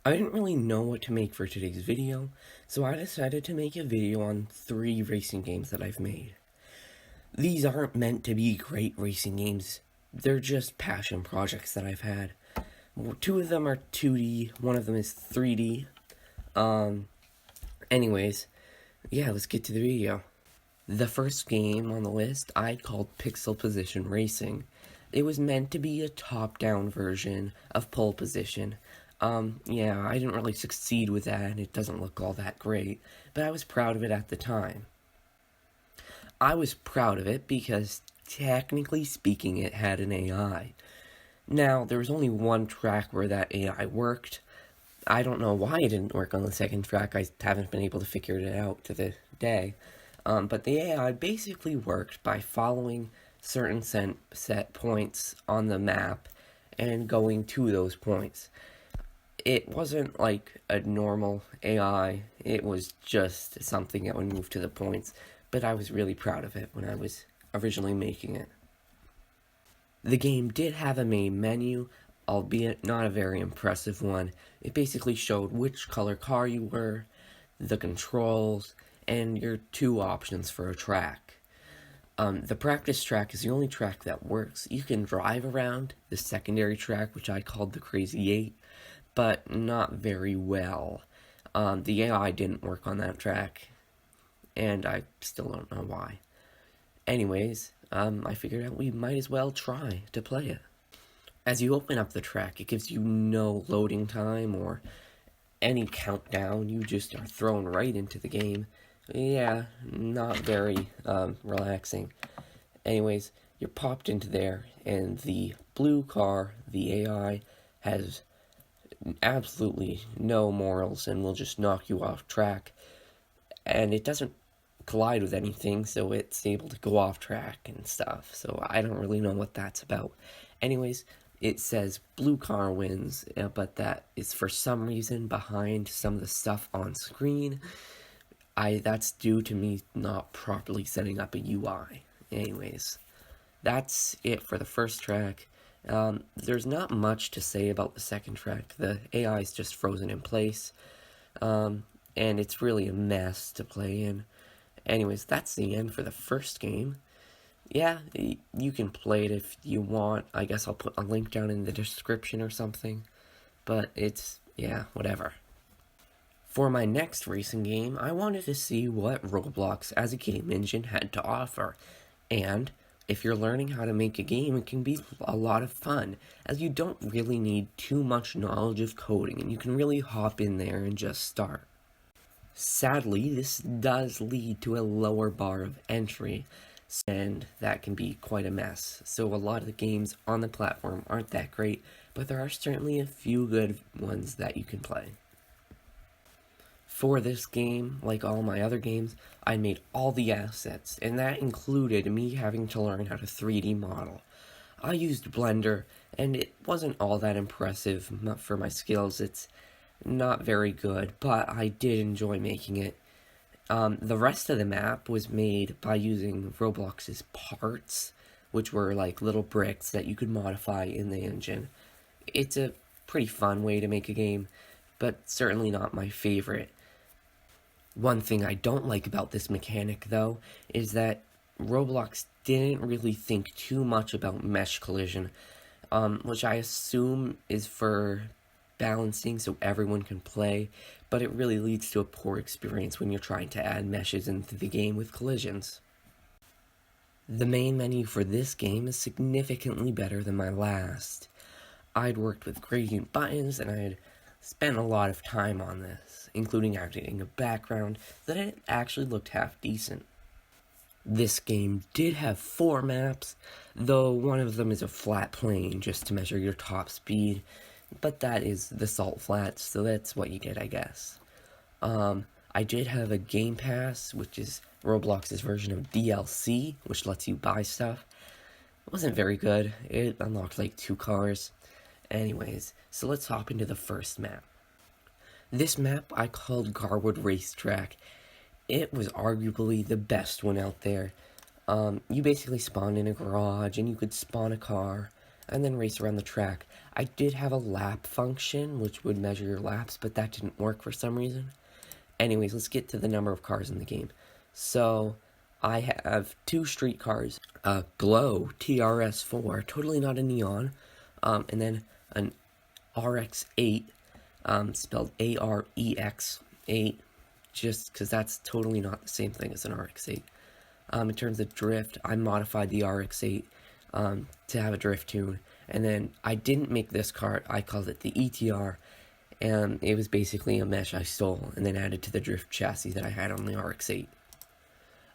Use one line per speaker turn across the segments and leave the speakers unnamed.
I didn't really know what to make for today's video, so I decided to make a video on 3 racing games that I've made. These aren't meant to be great racing games, they're just passion projects that I've had. 2 of them are 2D, one of them is 3D. Anyways, yeah, let's get to the video. The first game on the list I called Pixel Position Racing. It was meant to be a top-down version of Pole Position. Yeah, I didn't really succeed with that, and it doesn't look all that great, but I was proud of it at the time. I was proud of it because, technically speaking, it had an AI. Now, there was only one track where that AI worked. I don't know why it didn't work on the second track. I haven't been able to figure it out to this day. But the AI basically worked by following certain set points on the map and going to those points. It wasn't like a normal AI, it was just something that would move to the points, but I was really proud of it when I was originally making it. The game did have a main menu, albeit not a very impressive one. It basically showed which color car you were, the controls, and your 2 options for a track. The practice track is the only track that works. You can drive around the secondary track, which I called the Crazy 8, but not very well. The AI didn't work on that track, and I still don't know why. Anyways, I figured out we might as well try to play it. As you open up the track, it gives you no loading time or any countdown. You just are thrown right into the game. Yeah, not very relaxing. Anyways, you're popped into there, and the blue car, the AI, has absolutely no morals and will just knock you off track. And it doesn't collide with anything, so it's able to go off track and stuff. So I don't really know what that's about. Anyways, it says blue car wins, but that is for some reason behind some of the stuff on screen. That's due to me not properly setting up a UI. Anyways, that's it for the first track. There's not much to say about the second track. The AI is just frozen in place, and it's really a mess to play in. Anyways, that's the end for the first game. Yeah, you can play it if you want. I guess I'll put a link down in the description or something. But yeah, whatever. For my next racing game, I wanted to see what Roblox as a game engine had to offer. And if you're learning how to make a game, it can be a lot of fun, as you don't really need too much knowledge of coding, and you can really hop in there and just start. Sadly, this does lead to a lower bar of entry, and that can be quite a mess. So a lot of the games on the platform aren't that great, but there are certainly a few good ones that you can play. For this game, like all my other games, I made all the assets, and that included me having to learn how to 3D model. I used Blender, and it wasn't all that impressive for my skills. It's not very good, but I did enjoy making it. The rest of the map was made by using Roblox's parts, which were like little bricks that you could modify in the engine. It's a pretty fun way to make a game, but certainly not my favorite. One thing I don't like about this mechanic, though, is that Roblox didn't really think too much about mesh collision, which I assume is for balancing so everyone can play, but it really leads to a poor experience when you're trying to add meshes into the game with collisions. The main menu for this game is significantly better than my last. I'd worked with gradient buttons, and I had spent a lot of time on this, including adding a background that it actually looked half decent. This game did have 4 maps, though one of them is a flat plane just to measure your top speed, but that is the Salt Flats, so that's what you get, I guess. I did have a Game Pass, which is Roblox's version of DLC, which lets you buy stuff. It wasn't very good. It unlocked like 2 cars. Anyways, so let's hop into the first map. This map I called Garwood Racetrack. It was arguably the best one out there. You basically spawned in a garage, and you could spawn a car, and then race around the track. I did have a lap function, which would measure your laps, but that didn't work for some reason. Anyways, let's get to the number of cars in the game. So, I have 2 street cars, a Glow TRS4, totally not a neon, and then an RX-8, spelled AREX-8, just because that's totally not the same thing as an RX-8. In terms of drift, I modified the RX-8 to have a drift tune, and then I didn't make this car, I called it the ETR, and it was basically a mesh I stole and then added to the drift chassis that I had on the RX-8.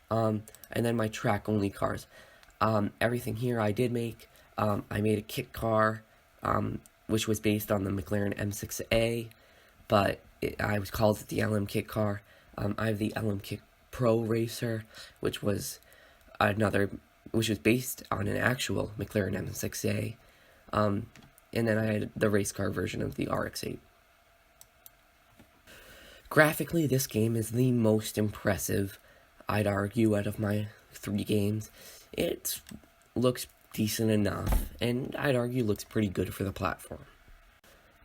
And then my track-only cars. Everything here I did make. I made a kit car, which was based on the McLaren M6A, but I was called it the LM kit car. I have the LM kit Pro Racer, which was based on an actual McLaren M6A, and then I had the race car version of the RX-8. Graphically, this game is the most impressive, I'd argue, out of my 3 games. It looks decent enough, and I'd argue looks pretty good for the platform.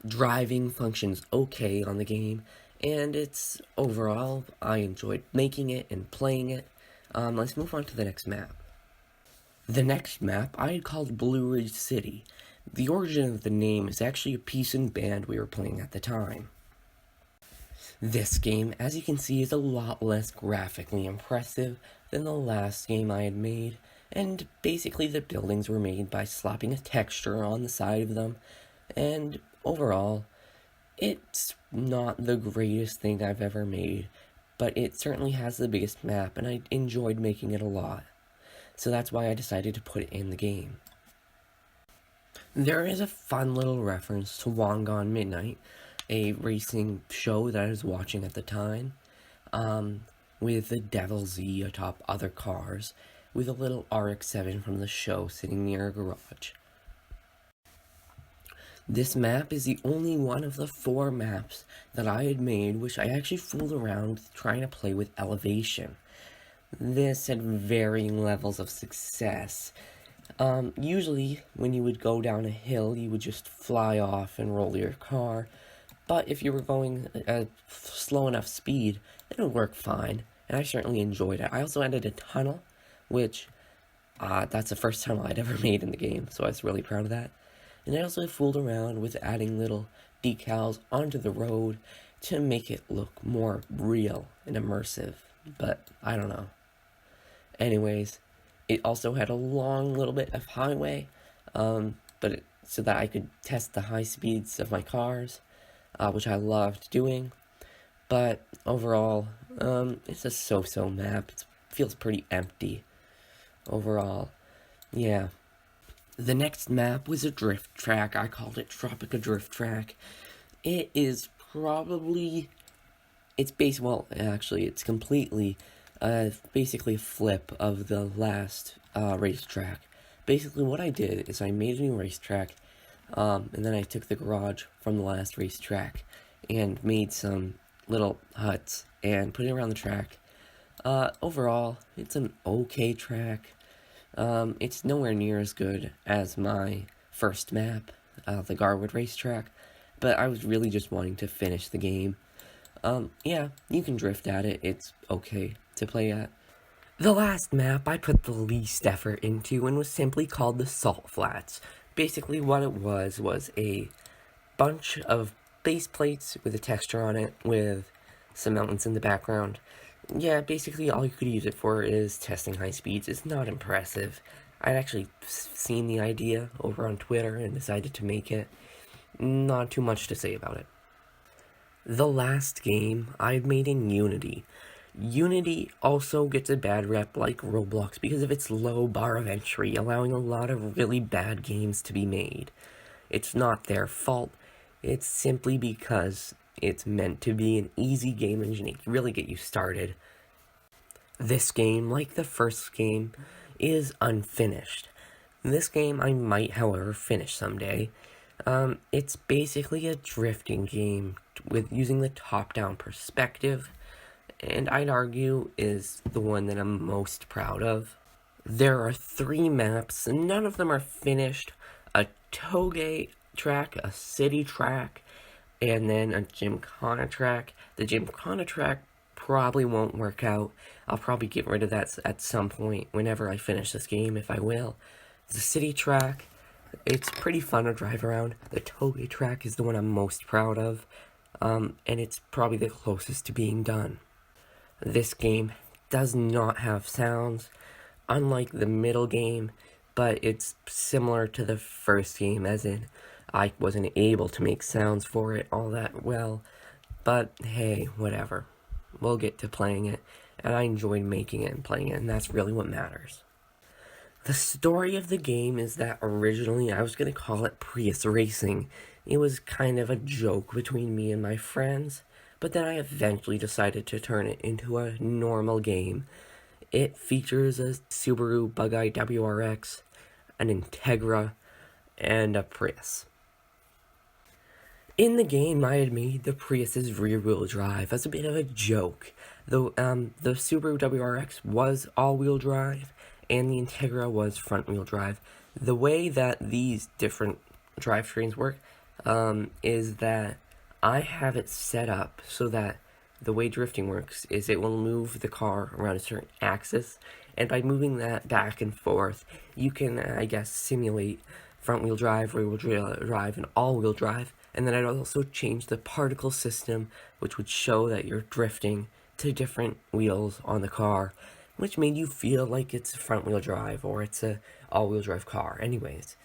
Driving functions okay on the game, and it's overall, I enjoyed making it and playing it. Let's move on to the next map. The next map I had called Blue Ridge City. The origin of the name is actually a piece and band we were playing at the time. This game, as you can see, is a lot less graphically impressive than the last game I had made, and basically the buildings were made by slapping a texture on the side of them, and overall, it's not the greatest thing I've ever made, but it certainly has the biggest map, and I enjoyed making it a lot. So that's why I decided to put it in the game. There is a fun little reference to Long Gone Midnight, a racing show that I was watching at the time, with the Devil Z atop other cars, with a little RX-7 from the show sitting near a garage. This map is the only one of the 4 maps that I had made which I actually fooled around trying to play with elevation. This had varying levels of success. Usually, when you would go down a hill, you would just fly off and roll your car, but if you were going at slow enough speed, it would work fine, and I certainly enjoyed it. I also added a tunnel, which, that's the first tunnel I'd ever made in the game, so I was really proud of that. And I also fooled around with adding little decals onto the road to make it look more real and immersive, but I don't know. Anyways, it also had a long little bit of highway, so that I could test the high speeds of my cars, which I loved doing. But overall, it's a so-so map. It feels pretty empty overall. Yeah. The next map was a drift track. I called it Tropica Drift Track. It is probably, it's completely, basically a flip of the last, racetrack. Basically what I did is I made a new racetrack, and then I took the garage from the last racetrack and made some little huts and put it around the track. Overall, it's an okay track. It's nowhere near as good as my first map, the Garwood racetrack, but I was really just wanting to finish the game. Yeah, you can drift at it, it's okay to play at. The last map I put the least effort into and was simply called the Salt Flats. Basically what it was a bunch of base plates with a texture on it with some mountains in the background. Yeah, basically all you could use it for is testing high speeds. It's not impressive. I'd actually seen the idea over on Twitter and decided to make it. Not too much to say about it. The last game I'd made in Unity. Unity also gets a bad rep like Roblox because of its low bar of entry, allowing a lot of really bad games to be made. It's not their fault, it's simply because it's meant to be an easy game engine to really get you started. This game, like the first game, is unfinished. This game I might, however, finish someday. It's basically a drifting game with using the top-down perspective, and I'd argue is the one that I'm most proud of. There are 3 maps, and none of them are finished. A toge track, a city track, and then a gymkhana track. The gymkhana track probably won't work out. I'll probably get rid of that at some point whenever I finish this game, if I will. The city track, it's pretty fun to drive around. The toge track is the one I'm most proud of, and it's probably the closest to being done. This game does not have sounds, unlike the middle game, but it's similar to the first game, as in I wasn't able to make sounds for it all that well, but hey, whatever. We'll get to playing it, and I enjoyed making it and playing it, and that's really what matters. The story of the game is that originally I was going to call it Prius Racing. It was kind of a joke between me and my friends, but then I eventually decided to turn it into a normal game. It features a Subaru Bug-Eye WRX, an Integra, and a Prius. In the game, I had made the Prius's rear-wheel drive as a bit of a joke, though the Subaru WRX was all-wheel drive, and the Integra was front-wheel drive. The way that these different drivetrains work is that I have it set up so that the way drifting works is it will move the car around a certain axis, and by moving that back and forth, you can, I guess, simulate front-wheel drive, rear-wheel drive, and all-wheel drive. And then I'd also change the particle system, which would show that you're drifting to different wheels on the car, which made you feel like it's front-wheel drive or it's a all-wheel drive car. Anyways,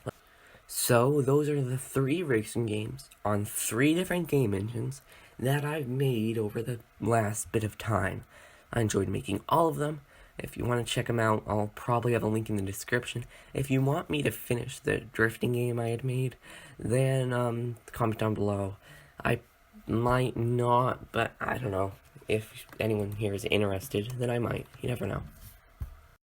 so those are the 3 racing games on 3 different game engines that I've made over the last bit of time. I enjoyed making all of them. If you want to check them out, I'll probably have a link in the description. If you want me to finish the drifting game I had made, then comment down below. I might not, but I don't know. If anyone here is interested, then I might. You never know.